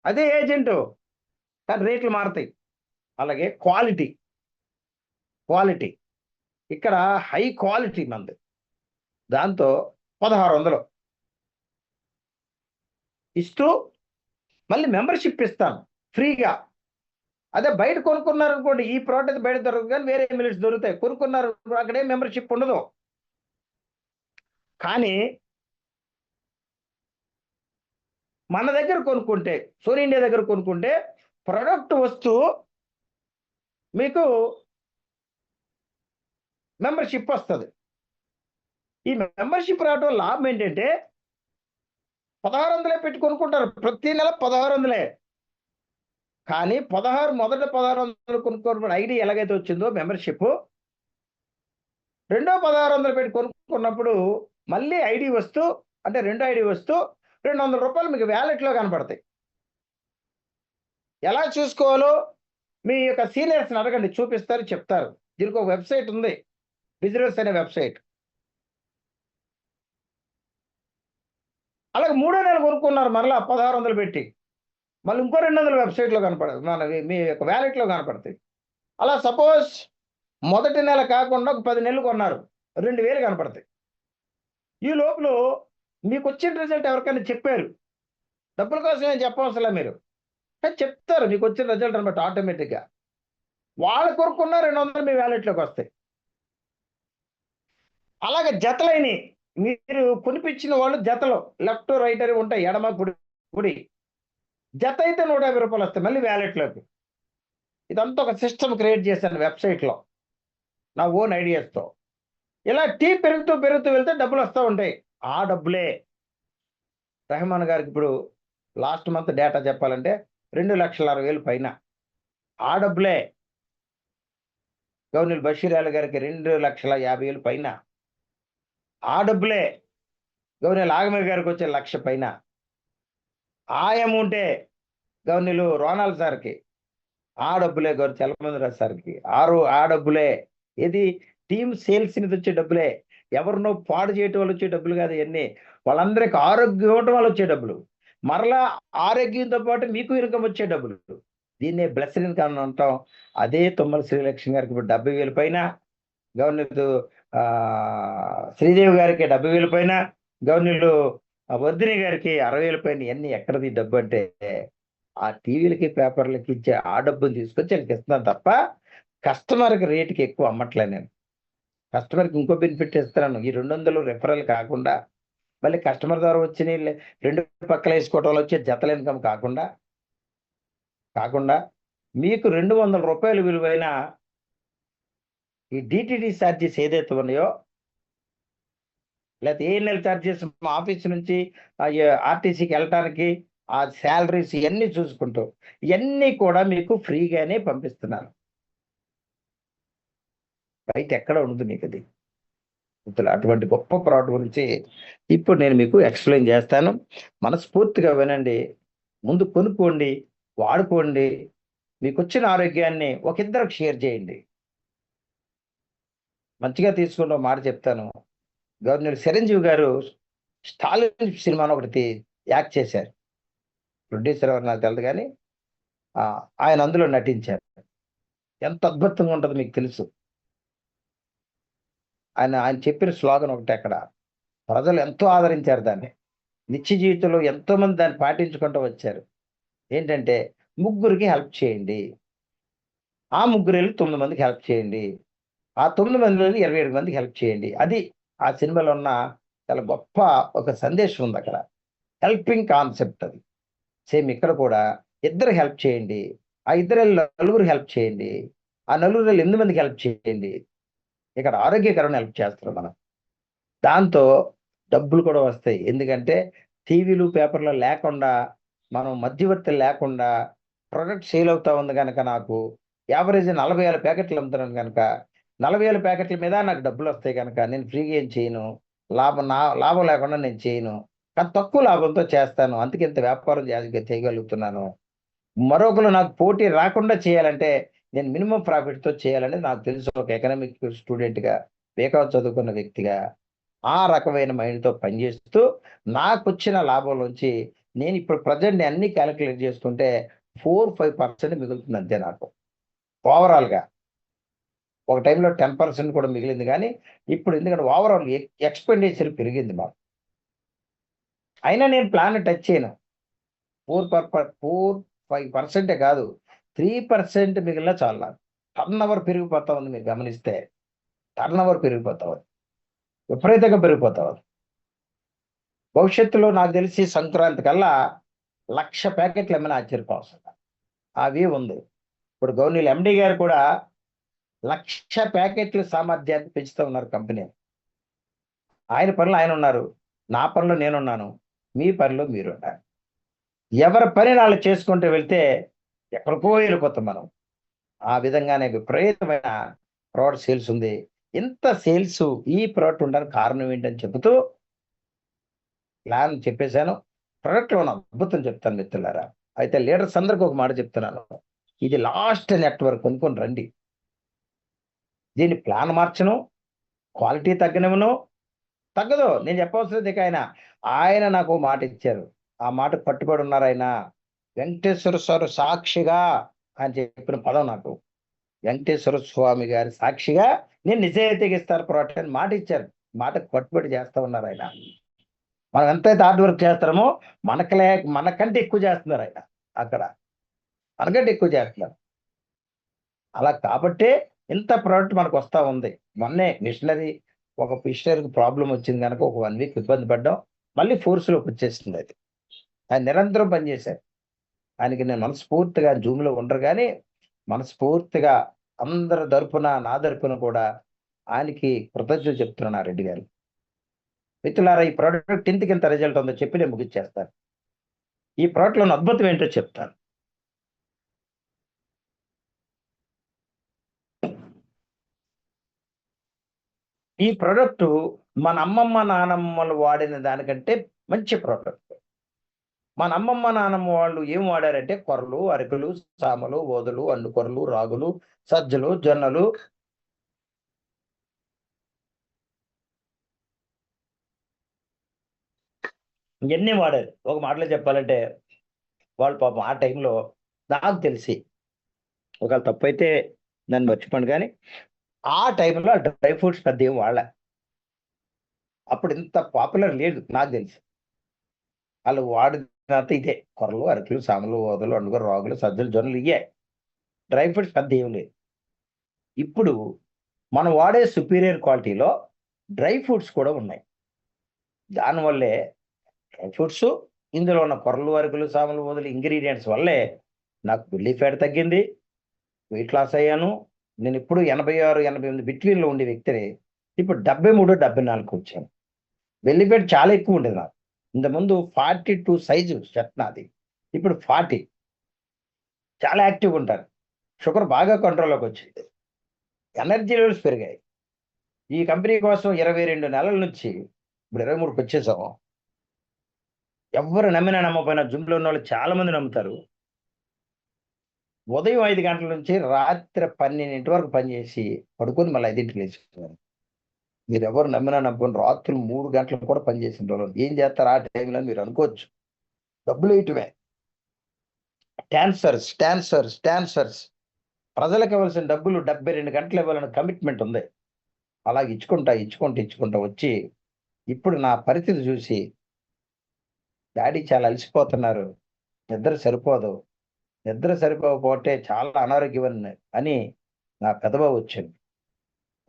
అదే ఏజెంటు, కానీ రేట్లు మారుతాయి. అలాగే క్వాలిటీ, ఇక్కడ హై క్వాలిటీ మంది, దాంతో 1600 ఇస్తూ మళ్ళీ మెంబర్షిప్ ఇస్తాను ఫ్రీగా. అదే బయట కొనుక్కున్నారు అనుకోండి, ఈ ప్రోడక్ట్ అయితే బయట దొరకదు, కానీ వేరే మిల్లెట్స్ దొరుకుతాయి. కొనుక్కున్నారు అక్కడే మెంబర్షిప్ ఉండదు. కానీ మన దగ్గర కొనుక్కుంటే, సోనీ ఇండియా దగ్గర కొనుక్కుంటే ప్రొడక్ట్ వస్తువు మీకు మెంబర్షిప్ వస్తుంది. ఈ మెంబర్షిప్ రావడం లాభం ఏంటంటే 1600 పెట్టి కొనుక్కుంటారు, ప్రతి నెల 1600. కానీ మొదట 1600 కొనుక్కోవడం ఐడి ఎలాగైతే వచ్చిందో మెంబర్షిప్, రెండో 1600 పెట్టి కొనుక్కున్నప్పుడు మళ్ళీ ఐడి వస్తూ, అంటే రెండో ఐడి వస్తూ 200 రూపాయలు మీకు వ్యాలెట్లో కనపడతాయి. ఎలా చూసుకోవాలో మీ యొక్క సీనియర్స్ని అడగండి, చూపిస్తారు, చెప్తారు. దీనికి ఒక వెబ్సైట్ ఉంది, బిజినెస్ అనే వెబ్సైట్. అలాగే మూడో నెల కొనుక్కున్నారు మరలా 1600 పెట్టి, మళ్ళీ ఇంకో 200 వెబ్సైట్లో కనపడదు, మీ యొక్క వ్యాలెట్లో కనపడతాయి. అలా సపోజ్ మొదటి నెల కాకుండా ఒక 10 నెలలు కొన్నారు, 2000 కనపడతాయి. ఈ లోపల మీకు వచ్చిన రిజల్ట్ ఎవరికైనా చెప్పారు, డబ్బుల కోసం ఏం చెప్పవసరం మీరు, కానీ చెప్తారు మీకు వచ్చిన రిజల్ట్ అనమాట. ఆటోమేటిక్గా వాళ్ళు కొనుక్కున్న 200 మీ వ్యాలెట్లోకి వస్తాయి. అలాగే జతలైన మీరు కొనిపించిన వాళ్ళు జతలు లెఫ్ట్ రైట్ అని ఉంటాయి, ఎడమ కుడి. జత అయితే 150 రూపాయలు వస్తాయి మళ్ళీ వ్యాలెట్లోకి. ఇదంతా ఒక సిస్టమ్ క్రియేట్ చేశాను వెబ్సైట్లో, నా ఓన్ ఐడియాస్తో. ఇలా టీ పెరుగుతూ వెళ్తే డబ్బులు వస్తూ ఉంటాయి. ఆ డబ్బులే రెహమాన్ గారికి ఇప్పుడు లాస్ట్ మంత్ డేటా చెప్పాలంటే 2,60,000 పైన. ఆ డబ్బులే గవర్నర్ బషీర్ అలీ గారికి 2,50,000 పైన. ఆ డబ్బులే గవర్నర్ ఆగమయ్య గారికి వచ్చే 1,00,000 పైన. ఆ అమౌంటే గవర్నర్ రోనాల్డ్ సార్కి, ఆ డబ్బులే గవర్నర్ చలమందిరాజు సార్కి, ఆ డబ్బులే. ఇది టీమ్ సేల్స్ మీద వచ్చే డబ్బులే, ఎవరినో పాడు చేయటం వల్ల వచ్చే డబ్బులు కాదు ఇవన్నీ. వాళ్ళందరికీ ఆరోగ్యం ఇవ్వటం వల్ల వచ్చే డబ్బులు, మరలా ఆరోగ్యంతో పాటు మీకు ఇన్కమ్ వచ్చే డబ్బులు. దీన్నే బ్లెస్డ్ ఇన్కమ్ అంటాం. అదే తుమ్మల శ్రీలక్ష్మి గారికి ఇప్పుడు 70,000 పైన, గవర్నర్ శ్రీదేవి గారికి 70,000 పైన, గవర్నర్ వర్ధిని గారికి 60,000 పైన. ఇవన్నీ ఎక్కడది డబ్బు అంటే ఆ టీవీలకి పేపర్లకి ఇచ్చే ఆ డబ్బుని తీసుకొచ్చి వాళ్ళకి ఇస్తున్నాను తప్ప కస్టమర్కి రేటుకి ఎక్కువ అమ్మట్లే నేను. కస్టమర్కి ఇంకో బెనిఫిట్ ఇస్తున్నాను, ఈ 200 రెఫరల్ కాకుండా మళ్ళీ కస్టమర్ ద్వారా వచ్చిన రెండు పక్కల వేసుకోవటం వచ్చే జతల ఇన్కమ్ కాకుండా మీకు 200 రూపాయలు విలువైన ఈ డిటిడి ఛార్జెస్ ఏదైతే ఉన్నాయో, లేకపోతే ఏఎన్ఎల్ ఛార్జెస్ మా ఆఫీస్ నుంచి ఆర్టీసీకి వెళ్ళటానికి ఆ శాలరీస్ ఇవన్నీ చూసుకుంటూ ఇవన్నీ కూడా మీకు ఫ్రీగానే పంపిస్తున్నాను. బయట ఎక్కడ ఉండదు మీకు అది. అటువంటి గొప్ప ప్రోడక్ట్ గురించి ఇప్పుడు నేను మీకు ఎక్స్ప్లెయిన్ చేస్తాను. మనస్ఫూర్తిగా వినండి, ముందు కొనుక్కోండి, వాడుకోండి, మీకు వచ్చిన ఆరోగ్యాన్ని ఒక ఇద్దరికి షేర్ చేయండి. మంచిగా తీసుకున్న మాట చెప్తాను. గవర్నర్ చిరంజీవి గారు స్టాలిన్ సినిమాను ఒకటి యాక్ట్ చేశారు. ప్రొడ్యూసర్ ఎవరు నాకు తెలియదు, కానీ ఆయన అందులో నటించారు. ఎంత అద్భుతంగా ఉంటుందో మీకు తెలుసు. ఆయన చెప్పిన స్లోగన్ ఒకటి, అక్కడ ప్రజలు ఎంతో ఆదరించారు దాన్ని. నిత్య జీవితంలో ఎంతో మంది దాన్ని పాటించుకుంటూ వచ్చారు. ఏంటంటే, ముగ్గురికి హెల్ప్ చేయండి, ఆ ముగ్గురు వెళ్ళి 9 మందికి హెల్ప్ చేయండి, ఆ 9 మందిలో 27 మందికి హెల్ప్ చేయండి. అది ఆ సినిమాలో ఉన్న చాలా గొప్ప ఒక సందేశం ఉంది అక్కడ. హెల్పింగ్ కాన్సెప్ట్ అది. సేమ్ ఇక్కడ కూడా ఇద్దరు హెల్ప్ చేయండి, ఆ ఇద్దరు నలుగురు హెల్ప్ చేయండి, ఆ నలుగురు 8 మందికి హెల్ప్ చేయండి. ఇక్కడ ఆరోగ్యకరమైన హెల్ప్ చేస్తున్నాం మనం. దాంతో డబ్బులు కూడా వస్తాయి. ఎందుకంటే టీవీలు పేపర్లు లేకుండా, మనం మధ్యవర్తులు లేకుండా ప్రొడక్ట్ సేల్ అవుతా ఉంది కనుక, నాకు యావరేజ్ 40,000 ప్యాకెట్లు అమ్ముతున్నాను కనుక 40,000 ప్యాకెట్ల మీద నాకు డబ్బులు వస్తాయి కనుక నేను ఫ్రీగా ఏం చేయను, లాభం లేకుండా నేను చేయను, కానీ తక్కువ లాభంతో చేస్తాను. అందుకే ఇంత వ్యాపారం చేయగలుగుతున్నాను. మరొకరు నాకు పోటీ రాకుండా చేయాలంటే నేను మినిమం ప్రాఫిట్తో చేయాలని నాకు తెలుసు. ఒక ఎకనామిక్ స్టూడెంట్గా, బీకాం చదువుకున్న వ్యక్తిగా ఆ రకమైన మైండ్తో పనిచేస్తూ నాకొచ్చిన లాభంలోంచి నేను ఇప్పుడు ప్రజెంట్ అన్ని క్యాలిక్యులేట్ చేసుకుంటే 4-5% మిగులుతుంది అంతే నాకు ఓవరాల్గా. ఒక టైంలో 10% కూడా మిగిలింది కానీ ఇప్పుడు ఎందుకంటే ఓవరాల్ ఎక్స్పెండిచర్ పెరిగింది మాకు. అయినా నేను ప్లాన్ టచ్ చేయను. 4-5% కాదు, 3% మిగిలినా చాలు నాకు. టర్న్ ఓవర్ పెరిగిపోతా ఉంది, మీరు గమనిస్తే టర్న్ ఓవర్ పెరిగిపోతా ఉంది, విపరీతంగా పెరిగిపోతా ఉంది. భవిష్యత్తులో నాకు తెలిసి సంక్రాంతి కల్లా 1,00,000 ప్యాకెట్లు ఏమైనా ఆశ్చర్యపోవసరం. అవి ఉంది. ఇప్పుడు గవర్నీల ఎండి గారు కూడా 1,00,000 ప్యాకెట్ల సామర్థ్యాన్ని పెంచుతూ ఉన్నారు కంపెనీ. ఆయన పనిలో ఆయన ఉన్నారు, నా పనిలో నేనున్నాను, మీ పనిలో మీరున్నారు. ఎవరి పని వాళ్ళు చేసుకుంటూ వెళ్తే ఎక్కడికో వెళ్ళిపోతాం మనం. ఆ విధంగానే విపరీతమైన ప్రోడక్ట్ సేల్స్ ఉంది. ఇంత సేల్స్ ఈ ప్రోడక్ట్ ఉండడానికి కారణం ఏంటని చెబుతూ ప్లాన్ చెప్పేశాను. ప్రోడక్ట్లో ఉన్న అద్భుతం చెప్తాను మిత్రులారా. అయితే లీడర్స్ అందరికీ ఒక మాట చెప్తున్నాను, ఇది లాస్ట్ నెట్వర్క్ కొనుక్కొని రండి. దీన్ని ప్లాన్ మార్చను, క్వాలిటీ తగ్గనివ్వను, తగ్గదు. నేను చెప్పవలసింది ఇక ఆయన నాకు మాట ఇచ్చారు, ఆ మాట పట్టుబడి ఉన్నారు ఆయన. వెంకటేశ్వర స్వామి సాక్షిగా అని చెప్పిన పదం నాకు. వెంకటేశ్వర స్వామి గారి సాక్షిగా నేను నిజాయితీగా ఇస్తాను ప్రోడక్ట్ అని మాట ఇచ్చారు. మాటకు కట్టుబడి చేస్తా ఉన్నారు ఆయన. మనం ఎంతైతే హార్డ్ వర్క్ చేస్తామో మనకంటే ఎక్కువ చేస్తున్నారు ఆయన అక్కడ, మనకంటే ఎక్కువ చేస్తున్నారు. అలా కాబట్టే ఇంత ప్రోడక్ట్ మనకు వస్తా ఉంది. మొన్నే ఒక మిషనరీకి ప్రాబ్లం వచ్చింది కనుక ఒక 1 వీక్ ఇబ్బంది పడ్డాం. మళ్ళీ ఫోర్స్‌లోకి వచ్చేసింది అది. ఆయన నిరంతరం పనిచేశారు. ఆయనకి నేను మనస్ఫూర్తిగా జూమ్‌లో ఉండరు గానీ, మనస్ఫూర్తిగా అందరి తరపున, నా తరపున కూడా ఆయనకి కృతజ్ఞతలు చెప్తున్నాను ఆ రెడ్డి గారికి. మిత్రులారా, ఈ ప్రోడక్ట్ ఇంత రిజల్ట్ ఉందో చెప్పి నేను ముగించేస్తాను. ఈ ప్రోడక్ట్‌లోని అద్భుతం ఏంటో చెప్తాను. ఈ ప్రొడక్టు మన అమ్మమ్మ, నానమ్మలు వాడిన దానికంటే మంచి ప్రొడక్ట్. మన అమ్మమ్మ, నానమ్మ వాళ్ళు ఏం వాడారంటే కొర్రలు, అరికలు, సామలు, ఓదలు, అండుకొరలు, రాగులు, సజ్జలు, జొన్నలు, ఇవన్నీ వాడారు. ఒక మాటలో చెప్పాలంటే వాళ్ళు పాపం ఆ టైంలో నాకు తెలిసి, ఒకవేళ తప్పైతే నన్ను మర్చిపోండి కానీ, ఆ టైంలో డ్రై ఫ్రూట్స్ పెద్ద ఏం వాడలే. అప్పుడు ఇంత పాపులర్ లేదు నాకు తెలిసి. వాళ్ళు వాడినంత ఇదే కొర్రలు, అరికలు, సామలు, ఓదలు, అండుకొర, రాగులు, సజ్జలు, జొన్నలు ఇయ్యే. డ్రై ఫ్రూట్స్ పెద్ద ఏం లేదు. ఇప్పుడు మనం వాడే సుపీరియర్ క్వాలిటీలో డ్రై ఫ్రూట్స్ కూడా ఉన్నాయి. దానివల్లే డ్రై ఫ్రూట్స్, ఇందులో ఉన్న కొర్రలు, అరికలు, సామలు, ఓదలు ఇంగ్రీడియంట్స్ వల్లే నాకు బెల్లీ ఫ్యాట్ తగ్గింది, వెయిట్ లాస్ అయ్యాను. నేను ఇప్పుడు 86, 88 బిట్వీన్‌లో ఉండే వ్యక్తిని ఇప్పుడు 73, 74కి వచ్చాను. బెల్లీ ఫ్యాట్ చాలా ఎక్కువ ఉండేది నాకు. ఇంతకుముందు 42 సైజు షర్ట్ నాది. ఇప్పుడు 40. చాలా యాక్టివ్‌గా ఉంటాను. షుగర్ బాగా కంట్రోల్‌లోకి వచ్చింది. ఎనర్జీ లెవెల్స్ పెరిగాయి. ఈ కంపెనీ కోసం 22 నెలల నుంచి ఇప్పుడు 23కి వచ్చేసాము. ఎవ్వరు నమ్మినా నమ్మకపోయినా జిమ్‌లో ఉన్నోళ్ళు చాలా మంది నమ్ముతారు. ఉదయం 5 గంటల నుంచి రాత్రి 12 వరకు పనిచేసి పడుకొని మళ్ళీ 5కి లేచేవాడిని. మీరెవరు నమ్మినా నమ్మకపోయినా రాత్రులు 3 గంటలు కూడా పనిచేసేటోళ్ళం. ఏం చేస్తారు ఆ టైంలో అని మీరు అనుకోవచ్చు. డబ్బులేయటమే. ట్రాన్స్‌ఫర్స్. ప్రజలకు ఇవ్వాల్సిన డబ్బులు 72 గంటలు ఇవ్వాలన్న కమిట్మెంట్ ఉంది. అలా ఇచ్చుకుంటా వచ్చి ఇప్పుడు నా పరిస్థితి చూసి, డాడీ చాలా అలసిపోతున్నారు, నిద్ర సరిపోదు, నిద్ర సరిపోకపోతే చాలా అనారోగ్యం అని నా పెదబాబు వచ్చాడు.